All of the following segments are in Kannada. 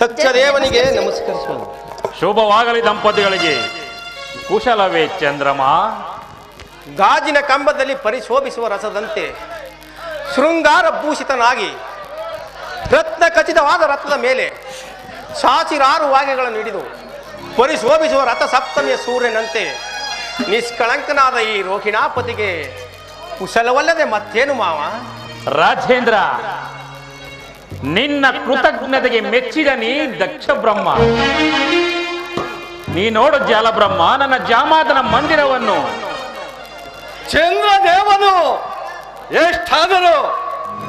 ತಕ್ಷದೇವನಿಗೆ ನಮಸ್ಕರಿಸುವುದು. ಶುಭವಾಗಲಿ ದಂಪತಿಗಳಿಗೆ. ಕುಶಲವೇ ಚಂದ್ರಮ? ಗಾಜಿನ ಕಂಬದಲ್ಲಿ ಪರಿಶೋಭಿಸುವ ರಸದಂತೆ ಶೃಂಗಾರ ಭೂಷಿತನಾಗಿ ರತ್ನ ಖಚಿತವಾದ ರಥದ ಮೇಲೆ ಸಾವಿರಾರು ವಾಗೆಗಳನ್ನು ಹಿಡಿದು ಪರಿಶೋಭಿಸುವ ರಥ ಸಪ್ತಮಿಯ ಸೂರ್ಯನಂತೆ ನಿಷ್ಕಳಂಕನಾದ ಈ ರೋಹಿಣಾಪತಿಗೆ ಕುಶಲವಲ್ಲದೆ ಮತ್ತೇನು ಮಾವ? ರಾಜೇಂದ್ರ, ನಿನ್ನ ಕೃತಜ್ಞತೆಗೆ ಮೆಚ್ಚಿದ ನೀ ದಕ್ಷ ಬ್ರಹ್ಮ. ನೀ ನೋಡು ಜಾಲಬ್ರಹ್ಮ, ನನ್ನ ಜಾಮಾತನ ಮಂದಿರವನ್ನು. ಚಂದ್ರದೇವನು ಎಷ್ಟಾದರೂ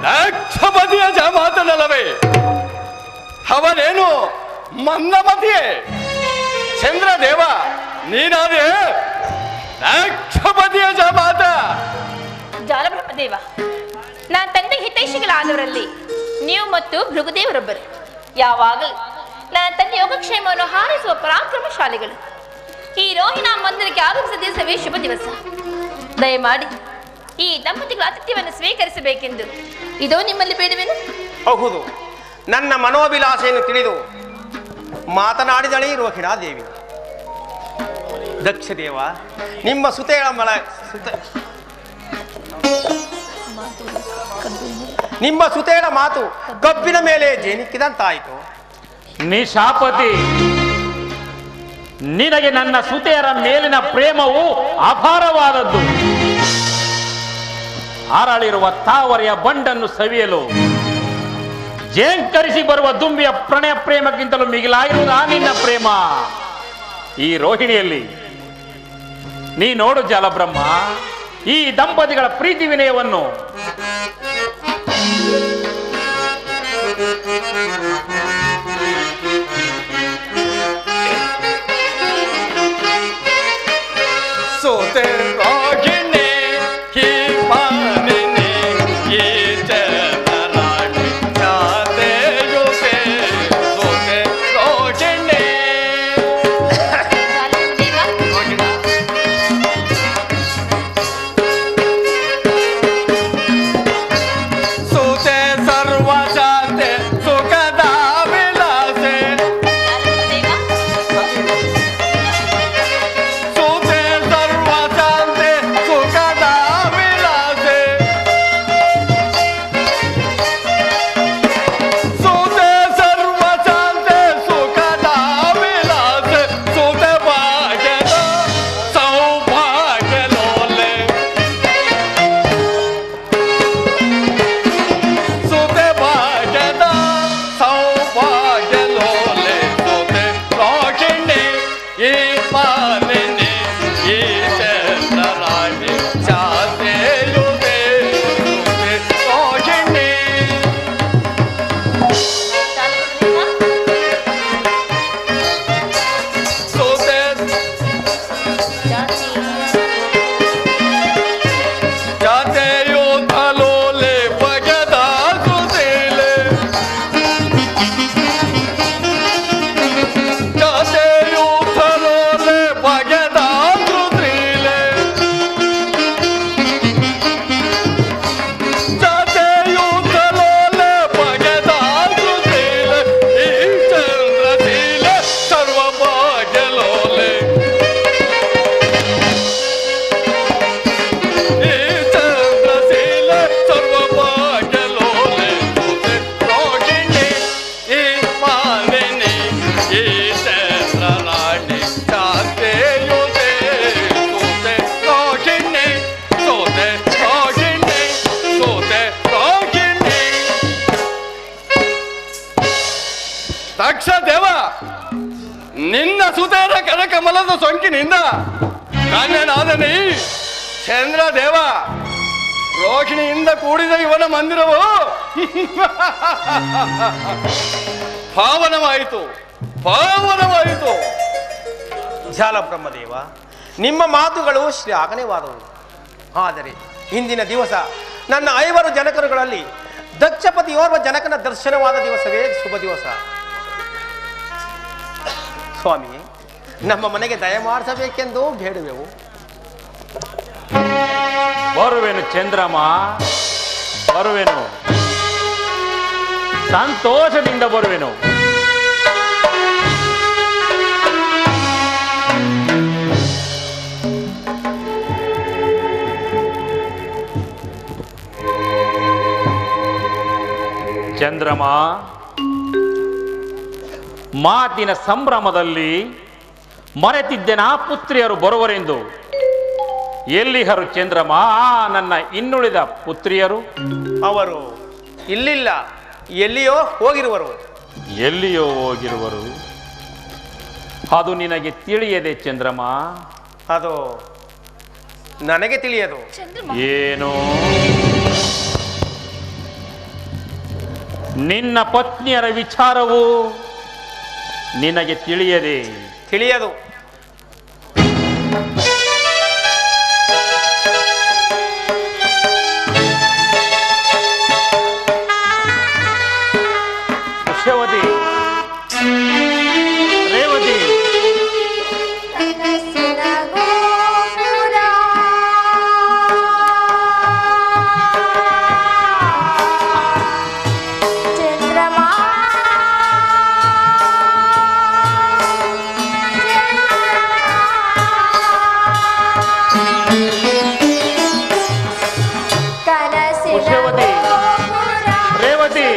ದಕ್ಷಪತಿಯ ಜಾಮಾತನಲ್ಲವೇ? ಅವನೇನು ಮಂದಮತಿಯೇ? ಚಂದ್ರದೇವ ನೀನಾದೇ ದಕ್ಷಪತಿಯ ಜಾಮಾತ. ಜಾಲಬ್ರಹ್ಮದೇವ, ನಾನು ತಂದೆ ಹಿತೈಷಿಗಳಾದವರಲ್ಲಿ ನೀವು ಮತ್ತು ಭೃಗುದೇವರೊಬ್ಬರು. ಯಾವಾಗಲೂ ನನ್ನ ತಂದೆ ಯೋಗಕ್ಷೇಮವನ್ನು ಹಾರಿಸುವ ಪರಾಕ್ರಮಶಾಲಿಗಳು. ಈ ರೋಹಿಣ ಮಂದಿರಕ್ಕೆ ಆಗಮಿಸಿದ ದಿವಸವೇ ಶುಭ ದಿವಸ. ದಯಮಾಡಿ ಈ ದಂಪತಿಗಳ ಆತಿಥ್ಯವನ್ನು ಸ್ವೀಕರಿಸಬೇಕೆಂದು ಇದೋ ನಿಮ್ಮಲ್ಲಿ ಬೇಡವೇನು? ಹೌದು, ನನ್ನ ಮನೋಭಿಲಾಷೆಯನ್ನು ತಿಳಿದು ಮಾತನಾಡಿದಳೇ ರೋಹಿಣಾದೇವಿ. ದಕ್ಷದೇವ, ನಿಮ್ಮ ನಿಮ್ಮ ಸುತೇಳ ಮಾತು ಕಬ್ಬಿನ ಮೇಲೆ ಜೇನಿಕ್ಕಿದಂತಾಯಿತು. ನಿಶಾಪತಿ, ನಿನಗೆ ನನ್ನ ಸುತೆಯರ ಮೇಲಿನ ಪ್ರೇಮವು ಅಪಾರವಾದದ್ದು. ಅರಳಿರುವ ತಾವರೆಯ ಬಂಡನ್ನು ಸವಿಯಲು ಜೇಂಕರಿಸಿ ಬರುವ ದುಂಬಿಯ ಪ್ರಣಯ ಪ್ರೇಮಕ್ಕಿಂತಲೂ ಮಿಗಿಲಾಗಿರುವುದಾ ನಿನ್ನ ಪ್ರೇಮ ಈ ರೋಹಿಣಿಯಲ್ಲಿ? ನೀ ನೋಡು ಜಾಲಬ್ರಹ್ಮ, ಈ ದಂಪತಿಗಳ ಪ್ರೀತಿ ವಿನಯವನ್ನು. ಸೋತೆ ರೋಗಿಣಿ ಹೀ ಪಾನಿನಿ ಈ ಚಂದ್ರರಾಣಿ ಚಾತೆಯುತೆ. ಸೋತೆ ರೋಗಿಣಿ ಸೋತೆ ಸರ್ವಶಾಂತೆ ಸುಖದ ವಿಲಾಸೆ. ಸೋತೆ ಸರ್ವಶಾಂತೆ ಸುಖದ ವಿಲಾಸೆ. ಸೋತೆ ಸರ್ವಶಾಂತೆ ಸುಖದ ವಿಲಾಸೆ. ಸೋತೆ ಭಾಗ್ಯದ ಸೌಭಾಗ್ಯ ಲೋಲೆ. ಸೋತೆ ಭಾಗ್ಯದ ಸೌಭಾಗ್ಯ ಲೋಲೆ. ಸೋತೆ ರೋಗಿಣಿ ಈ ಪಾಲಿನಿ ಈ ಚಂದ್ರರಾಣಿ ಚಾತೆಯುತೆ. ಸೋತೆ ರೋಗಿಣಿ ಸೋತೆ ಜಾತೆಯುತ ಲೋಲೆ ಬಗೆದ ಸುತೇಲೆ. ಜಾತೆಯುತ ಲೋಲೆ ಬಗೆದ ಸುತೇಲೆ. ಜಾತೆಯುತ ಲೋಲೆ ಬಗೆದ ಸುತೇಲೆ. ಈ ಚಂದ್ರಶೀಲೆ ಸರ್ವಭಾಗ್ಯ ಲೋಲೆ. ಈ ಚಂದ್ರಶೀಲೆ ಸರ್ವಭಾಗ್ಯ ಲೋಲೆ. ಸೋತೆ ರೋಗಿಣಿ ಈ ಮಾಲಿನಿ ಈ ಚಂದ್ರರಾಣಿ ಚಾತೆಯುತೆ. ಸೋತೆ ರೋಗಿಣಿ ಸೋತೆ ರೋಗಿಣಿ ಸೋತೆ ರೋಗಿಣಿ. ದಕ್ಷ ದೇವ, ನಿನ್ನ ಸುತೇರ ಕನಕಮಲದ ಸೊಂಕಿನಿಂದ ಕಾನ್ಯನಾದನಿ ಚಂದ್ರದೇವ. ರೋಹಿಣಿಯಿಂದ ಕೂಡಿದ ಇವನ ಮಂದಿರವು ಪಾವನವಾಯಿತು, ಪಾವನವಾಯಿತು. ಜಾಲಬ್ರಹ್ಮದೇವ, ನಿಮ್ಮ ಮಾತುಗಳು ಶ್ಲಾಘನೀಯವಾದವು. ಆದರೆ ಇಂದಿನ ದಿವಸ ನನ್ನ 5 ಜನಕರುಗಳಲ್ಲಿ ದಕ್ಷಪತಿಯೋರ್ವ ಜನಕನ ದರ್ಶನವಾದ ದಿವಸವೇ ಶುಭ ದಿವಸ. ಸ್ವಾಮಿ, ನಮ್ಮ ಮನೆಗೆ ದಯಮಾಡಿಸಬೇಕೆಂದು ಬೇಡುವೆವು. ಬರುವೆನು ಚಂದ್ರಮ, ಬರುವೆನು, ಸಂತೋಷದಿಂದ ಬರುವೆನು. ಚಂದ್ರಮ, ಮಾತಿನ ಸಂಭ್ರಮದಲ್ಲಿ ಮರೆತಿದ್ದೆನಾ ಪುತ್ರಿಯರು ಬರುವರೆಂದು. ಎಲ್ಲಿಹರು ಚಂದ್ರಮ ನನ್ನ ಇನ್ನುಳಿದ ಪುತ್ರಿಯರು? ಅವರು ಇಲ್ಲಿಲ್ಲ, ಎಲ್ಲಿಯೋ ಹೋಗಿರುವರು. ಎಲ್ಲಿಯೋ ಹೋಗಿರುವರು? ಅದು ನಿನಗೆ ತಿಳಿಯದೆ ಚಂದ್ರಮ? ಅದು ನನಗೆ ತಿಳಿಯದು. ಏನು? ನಿನ್ನ ಪತ್ನಿಯರ ವಿಚಾರವು ನಿನಗೆ ತಿಳಿಯದೆ? ತಿಳಿಯದು. ಪುಷ್ಯವತಿ, ರೇವತಿ, ಪುಷ್ಯವತಿ, ರೇವತಿ,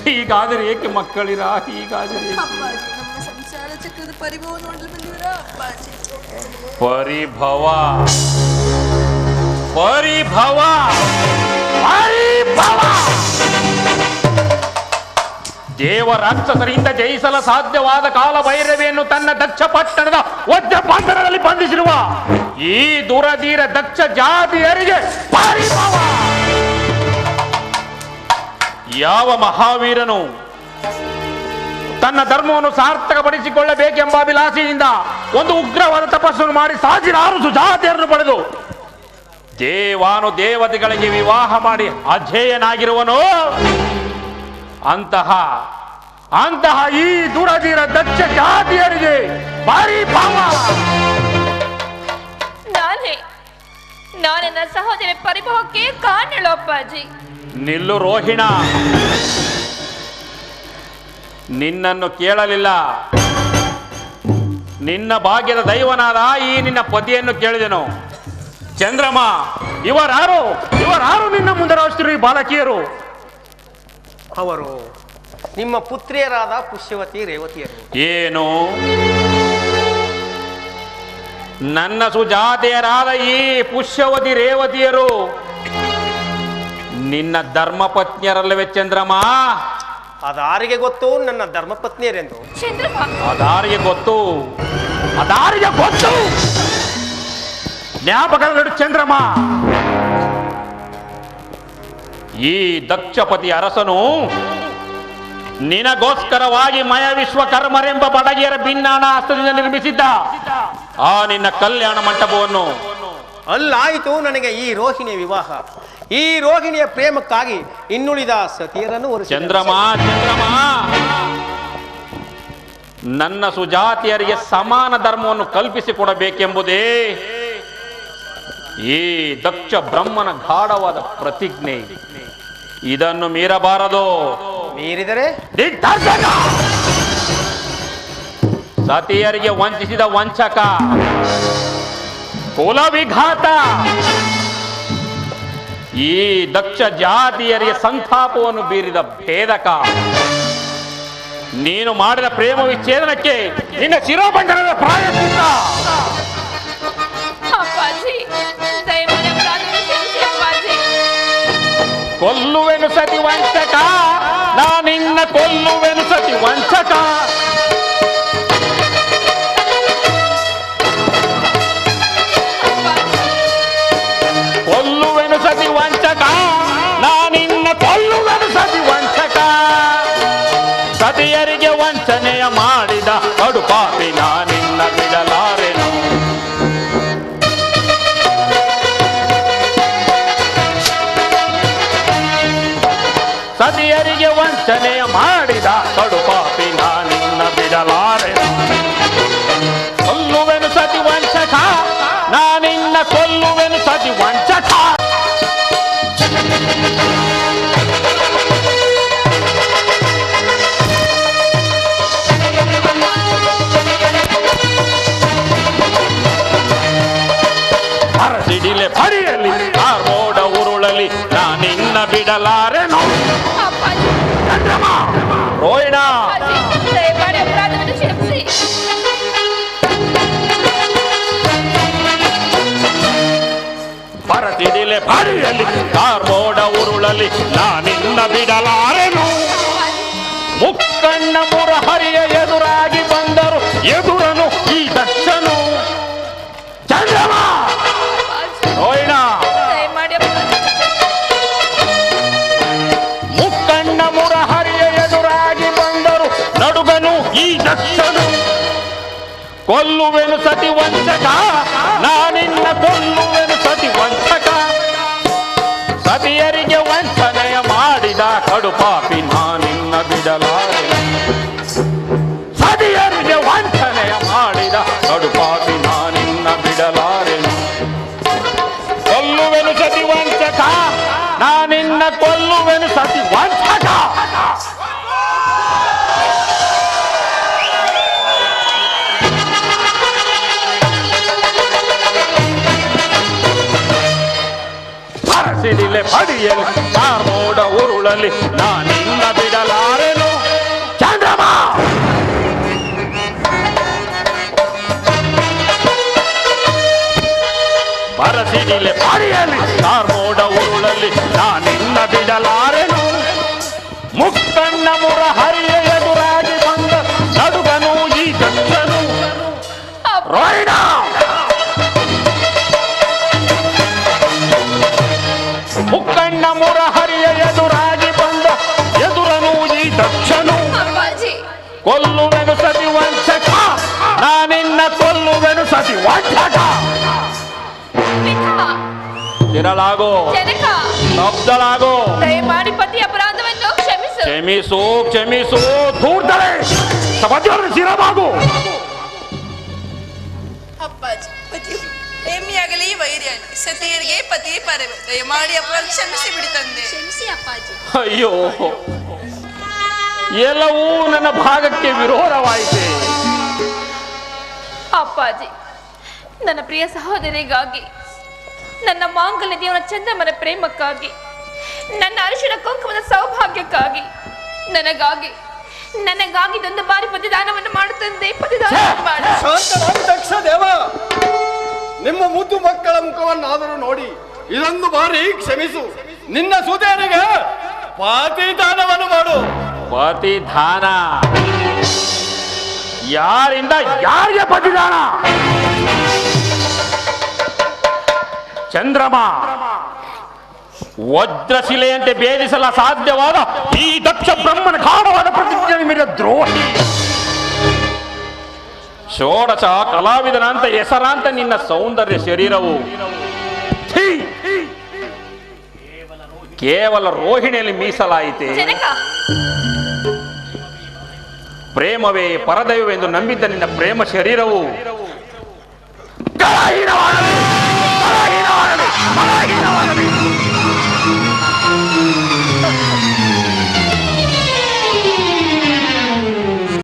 ಹೀಗಾದರೆ ಏಕೆ ಮಕ್ಕಳಿರ? ಹೀಗಾದರೆ ಅಪ್ಪಾಜಿ, ನಮ್ಮ ಸಂಸಾರ ಚಕ್ರದ ಪರಿಭವ ನೋಡಲು ಬಂದಿವರ ಅಪ್ಪಾಜಿ. ಪರಿಭವ, ಪರಿಭವ, ಪರಿಭವ. ದೇವ ರಾಕ್ಷಸರಿಂದ ಜಯಿಸಲು ಸಾಧ್ಯವಾದ ಕಾಲ ಭೈರವಿಯನ್ನು ತನ್ನ ದಕ್ಷ ಪಟ್ಟಣದ ವಜ್ರಪಾಂತರದಲ್ಲಿ ಬಂಧಿಸಿರುವ ಈ ದುರಧೀರ ದಕ್ಷ ಜಾತಿಯರಿಗೆ ಪರಿಭವ. ಯಾವ ಮಹಾವೀರನು ತನ್ನ ಧರ್ಮವನ್ನು ಸಾರ್ಥಕಪಡಿಸಿಕೊಳ್ಳಬೇಕೆಂಬ ಅಭಿಲಾಷೆಯಿಂದ ಒಂದು ಉಗ್ರವಾದ ತಪಸ್ಸನ್ನು ಮಾಡಿ ಸಾವಿರಾರು ಸುಜಾತಿಯರನ್ನು ಪಡೆದು ದೇವಾನು ದೇವತೆಗಳಿಗೆ ವಿವಾಹ ಮಾಡಿ ಅಜೇಯನಾಗಿರುವನು. ಅಂತಹ ಈ ದುರಧೀರ ದಕ್ಷ ಜಾತಿಯರಿಗೆ ಪರಿಭವ. ನಾನೆನ್ನ ಸಹೋದರಿ ಪರಿಭವಕ್ಕೆ ಕಾರಣಳು ಅಪ್ಪಾಜಿ. ನಿಲ್ಲು ರೋಹಿಣ, ನಿನ್ನನ್ನು ಕೇಳಲಿಲ್ಲ. ನಿನ್ನ ಭಾಗ್ಯದ ದೈವನಾದ ಈ ನಿನ್ನ ಪತಿಯನ್ನು ಕೇಳಿದೆನು. ಚಂದ್ರಮ, ಇವರಾರು ನಿನ್ನ ಮುಂದೆ ರಾಷ್ಟ್ರೀಯ ಬಾಲಕಿಯರು? ಅವರು ನಿಮ್ಮ ಪುತ್ರಿಯರಾದ ಪುಷ್ಯವತಿ, ರೇವತಿಯರು. ಏನು? ನನ್ನ ಸುಜಾತೆಯರಾದ ಈ ಪುಷ್ಯವತಿ, ರೇವತಿಯರು ನಿನ್ನ ಧರ್ಮಪತ್ನಿಯರಲ್ಲವೇ ಚಂದ್ರಮ? ಅದಾರಿಗೆ ಗೊತ್ತು ನನ್ನ ಧರ್ಮಪತ್ನಿಯರೆಂದು. ಅದಾರಿಗೆ ಗೊತ್ತು, ಜ್ಞಾಪಕಗಳು ಚಂದ್ರಮ. ಈ ದಕ್ಷಪತಿ ಅರಸನು ನಿನಗೋಸ್ಕರವಾಗಿ ಮಯ ವಿಶ್ವಕರ್ಮರೆಂಬ ಬಡಗಿಯರ ಭಿನ್ನಾಣ ಹಸ್ತದಿಂದ ನಿರ್ಮಿಸಿದ್ದ ಆ ನಿನ್ನ ಕಲ್ಯಾಣ ಮಂಟಪವನ್ನು ಅಲ್ಲಾಯಿತು ನನಗೆ ಈ ರೋಹಿಣಿಯ ವಿವಾಹ. ಈ ರೋಹಿಣಿಯ ಪ್ರೇಮಕ್ಕಾಗಿ ಇನ್ನುಳಿದ ಸತಿಯರನ್ನು ಚಂದ್ರಮ, ನನ್ನ ಸುಜಾತಿಯರಿಗೆ ಸಮಾನ ಧರ್ಮವನ್ನು ಕಲ್ಪಿಸಿಕೊಡಬೇಕೆಂಬುದೇ ಈ ದಕ್ಷ ಬ್ರಹ್ಮನ ಗಾಢವಾದ ಪ್ರತಿಜ್ಞೆ. ಇದನ್ನು ಮೀರಬಾರದು. ಮೀರಿದರೆ ಸತಿಯರಿಗೆ ವಂಚಿಸಿದ ವಂಚಕ, ಕುಲವಿಘಾತ, ಈ ದಕ್ಷ ಜಾತಿಯರಿಗೆ ಸಂತಾಪವನ್ನು ಬೀರಿದ ಭೇದಕ, ನೀನು ಮಾಡಿದ ಪ್ರೇಮ ವಿಚ್ಛೇದನಕ್ಕೆ ನಿನ್ನ ಶಿರೋಬಂಧನದ ಪ್ರಾಯಶ್ಚಿತ್ತ. ಅಪ್ಪಾಜಿ ದಯಮಾಡಿ ಅಪರಾಧವನ್ನು ಕ್ಷಮಿಸಿ ಅಪ್ಪಾಜಿ. ಕೊಲ್ಲುವೆನು ಸತಿ ವಂಚಕ, ನಾನಿನ್ನ ಕೊಲ್ಲುವೆನು ಸತಿ ವಂಚಕ. ಕೊಲ್ಲುವೆನು ಸತಿ ವಂಚಕ, ನಾನಿನ್ನ ಕೊಲ್ಲುವೆನು ಸತಿ ವಂಚಕ. ಸತಿಯರಿಗೆ ವಂಚನೆಯ ಮಾಡಿದ ಕಡುಪಾಪಿ ನಾನಿನ್ನ ಬಿಡಲಾರೆನು. ಸತಿಯರಿಗೆ ವಂಚನೆಯ ಮಾಡಿದ ಕಡುಪಾಪಿ ನಾನಿನ್ನ ಬಿಡಲಾರೆನು. ಕೊಲ್ಲುವೆನು ಸತಿ ವಂಚಕ, ನಾನಿನ್ನ ಕೊಲ್ಲುವೆನು ಸತಿ ವಂಚಕ. ಅರಸಿಡಿಲೆ ಪಡಿಯಲಿ ಆರ್ಮೋಡ ಉರುಳಲಿ ನಾನಿನ್ನ ಬಿಡಲಾರೆನು. ಅಪ್ಪಾಜಿ ರೋಹಿಣ, ಅಪ್ಪಾಜಿ ದಯಮಾಡಿ ಅಪರಾಧವನ್ನು ಕ್ಷಮಿಸಿ. ಪರಸಿಡಿಲೆ ಪಡಿಯಲಿ ಕಾರ್ಮೋಡ ಉರುಳಲಿ ನಾನಿನ್ನ ಬಿಡಲಾರೆನು. ಮುಕ್ಕಣ್ಣ ಮುರಹರಿಯ ಎದುರಾಗಿ ಬಂದರು ಎದುರನು ಈ ದಕ್ಷನು. ಚಂದ್ರಮ, ರೋಹಿಣ, ದಯಮಾಡಿ ಮುಕ್ಕಣ್ಣ ಮುರಹರಿಯ ಎದುರಾಗಿ ಬಂದರು ನಡುಗನು ಈ ದಕ್ಷನು. ಕೊಲ್ಲುವೆನು ಸತಿ ವಂಚಕ, ನಾನಿನ್ನ ಕೊಲ್ಲುವೆನು ಸತಿ ವಂಚಕ. ಸತಿಯರಿಗೆ ವಂಚನೆಯ ಮಾಡಿದ ಕಡುಪಾಪಿ ನಾನಿನ್ನ ಬಿಡಲಾರೆನು. ಸತಿಯರಿಗೆ ವಂಚನೆಯ ಮಾಡಿದ ಕಡುಪಾಪಿ ನಾನಿನ್ನ ಬಿಡಲಾರೆನು. ಕೊಲ್ಲುವೆನು ಸತಿ ವಂಚಕ, ನಾನಿನ್ನ ಕೊಲ್ಲುವೆನು ಸತಿ ವಂಚಕ. ಸಿಡಿಲೆ ಪಡಿಯಲಿ ಕಾರ್ಮೋಡ ಉರುಳಲಿ ನಾನಿನ್ನ ಬಿಡಲಾರೆನು. ಚಂದ್ರಮ, ಬರಸಿಡಿಲೆ ಪಡಿಯಲಿ ಕಾರ್ಮೋಡ ಉರುಳಲಿ ನಾನಿನ್ನ ಬಿಡಲಾರೆನು. ಮುಕ್ಕಣ್ಣ ಮುರಹರಿಯ ಎದುರಾಗಿ ಬಂದ ನಡುಗನು ಈ ದಕ್ಷನು. ರೋಹಿಣ, ಮುಕ್ಕಣ್ಣ ಮುರಹರಿಯ ಎದುರಾಗಿ ಬಂದ ಎದುರನು ಈ ದಕ್ಷನು. ಅಪ್ಪಾಜಿ ಕೊಲ್ಲುವೆನು ಸತಿ ವಂಚಕ, ನಾನಿನ್ನ ಕೊಲ್ಲುವೆನು ಸತಿ ವಂಚಕ. ಪಿತಾ ತಿರಳಾಗೋ, ಜನಕ ಶಬ್ದಳಾಗೋ. ದಯಮಾಡಿ ಪತಿ ಅಪರಾಧವನ್ನು ಕ್ಷಮಿಸು. ಕ್ಷಮಿಸು ಕ್ಷಮಿಸು ದೂರ್ದಳೆ ಸಭಾಧ್ಯಕ್ಷರ ಶಿರವಾಗು. ಅಪ್ಪಾಜಿ ಪತಿ ಪ್ರೇಮಿಯಾಗಲಿ ವೈರಿಯಾಗಲಿ ಸತಿಯರಿಗೆ ಪತಿ ಪರವೇ. ದಯಮಾಡಿ ಅಪರಾಧ ಕ್ಷಮಿಸಿ ಬಿಡಿ ತಂದೆ. ಕ್ಷಮಿಸಿ ಅಪ್ಪಾಜಿ. ಅಯ್ಯೋ, ಎಲ್ಲವೂ ನನ್ನ ಭಾಗಕ್ಕೆ ವಿರೋಧವಾಯಿತೆ. ಅಪ್ಪಾಜಿ ನನ್ನ ಪ್ರಿಯ ಸಹೋದರಿಗಾಗಿ, ನನ್ನ ಮಾಂಗಲ್ಯ ದೇವರ ಚಂದಮನ ಪ್ರೇಮಕ್ಕಾಗಿ, ನನ್ನ ಅರಿಶಿನ ಕುಂಕುಮದ ಸೌಭಾಗ್ಯಕ್ಕಾಗಿ, ನನಗಾಗಿ ಇದೊಂದು ಬಾರಿ ಪ್ರತಿದಾನವನ್ನು ಮಾಡುತ್ತಂದೆ. ಪ್ರತಿದಾನ ಮಾಡು. ಶಾಂತರಾಗಿ ದಕ್ಷ ದೇವ, ನಿಮ್ಮ ಮುದ್ದು ಮಕ್ಕಳ ಮುಖವನ್ನಾದರೂ ನೋಡಿ ಇದೊಂದು ಬಾರಿ ಕ್ಷಮಿಸು. ನಿನ್ನ ಸುದೇರಿಗೆ ಪಾತಿದಾನವನ್ನು ಮಾಡು. ಪತಿದಾನ? ಯಾರಿಂದ ಯಾರಿಗೆ ಪತಿದಾನ? ಚಂದ್ರಮ, ವಜ್ರಶಿಲೆಯಂತೆ ಭೇದಿಸಲು ಸಾಧ್ಯವಾದ ಈ ದಕ್ಷ ಬ್ರಹ್ಮನ ಗಾಢವಾದ ಪ್ರತಿಜ್ಞೆ ಮೀರಿದ ದ್ರೋಹಿ. ಷೋಡಶ ಕಲಾವಿದನಂತ ಹೆಸರಾಂತ ನಿನ್ನ ಸೌಂದರ್ಯ ಶರೀರವು ಛೀ, ಕೇವಲ ರೋಹಿಣಿಯಲ್ಲಿ ಮೀಸಲಾಯಿತೆ. ಜನಕ ಪ್ರೇಮವೇ ಪರದೈವವೆಂದು ನಂಬಿದ್ದ ನಿನ್ನ ಪ್ರೇಮ ಶರೀರವು ಕಲಾಹೀನವಾದ